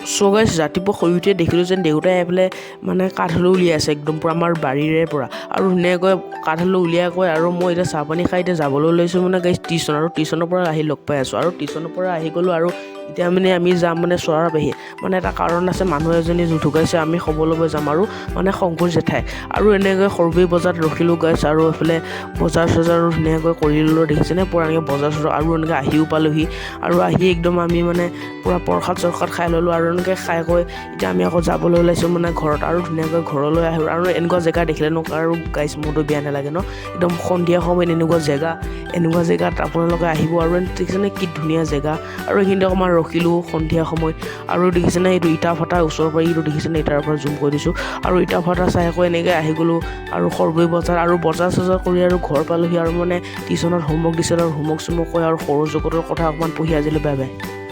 চ' গাইছ ৰাতিপুৱা শুই উঠিয়ে দেখিলোঁ যেন দেউতাই এইফালে মানে কাঠআলু উলিয়াই আছে একদম পূৰা আমাৰ বাৰীৰে পৰা আৰু ধুনীয়াকৈ কাঠআলু উলিয়াই কৈ আৰু মই এতিয়া চাহ পানী খাই এতিয়া যাবলৈ লৈছোঁ মানে গাইছ টিউশ্যন আৰু টিউশ্যনৰ পৰা আহি লগ পাই আছোঁ আৰু টিউশ্যনৰ পৰা আহি গ'লোঁ আৰু এতিয়া মানে আমি যাম মানে চৰাইবাহী মানে এটা কাৰণ আছে মানুহ এজনী ঢুকাইছে আমি খবৰ ল'ব যাম আৰু মানে শংকুৰ জেঠাই আৰু এনেকৈ সৰুবেই বজাৰত ৰখিলোঁ গাইছ আৰু এইফালে বজাৰ চজাৰো ধুনীয়াকৈ কৰি ল'লোঁ দেখিছেনে পূৰা এনেকৈ বজাৰ চজাৰ আৰু এনেকৈ আহিও পালোঁহি আৰু আহি একদম আমি মানে পূৰা প্ৰসাদ চৰসাদ খাই ল'লোঁ আৰু এনেকৈ খাই কৈ এতিয়া আমি আকৌ যাবলৈ ওলাইছোঁ মানে ঘৰত আৰু ধুনীয়াকৈ ঘৰলৈ আহিলোঁ আৰু এনেকুৱা জেগা দেখিলে ন আৰু গাইছ মোৰতো বেয়া নালাগে ন একদম সন্ধিয়া সময়ত এনেকুৱা জেগাত আপোনালোকে আহিব আৰু দেখিছেনে কি ধুনীয়া জেগা আৰু এইখিনিতে অকণমান ৰখিলোঁ সন্ধিয়া সময়ত আৰু দেখিছেনে এইটো ইটা ভাটা ওচৰৰ পৰা এইটো দেখিছেনে ইটাৰ পৰা জুম কৰি দিছোঁ আৰু ইটা ভাটা চাই আকৌ এনেকৈ আহি গ'লোঁ আৰু সৰুবেই বজাৰ আৰু বজাৰ চজাৰ কৰি আৰু ঘৰ পালোঁহি আৰু মানে টিউশ্যনত হোমৱৰ্ক দিছিল আৰু হোমৱৰ্ক চোমৱৰ্ক কৰি আৰু সৌৰজগতৰ কথা অকণমান পঢ়ি আজিলৈ বাই বাই।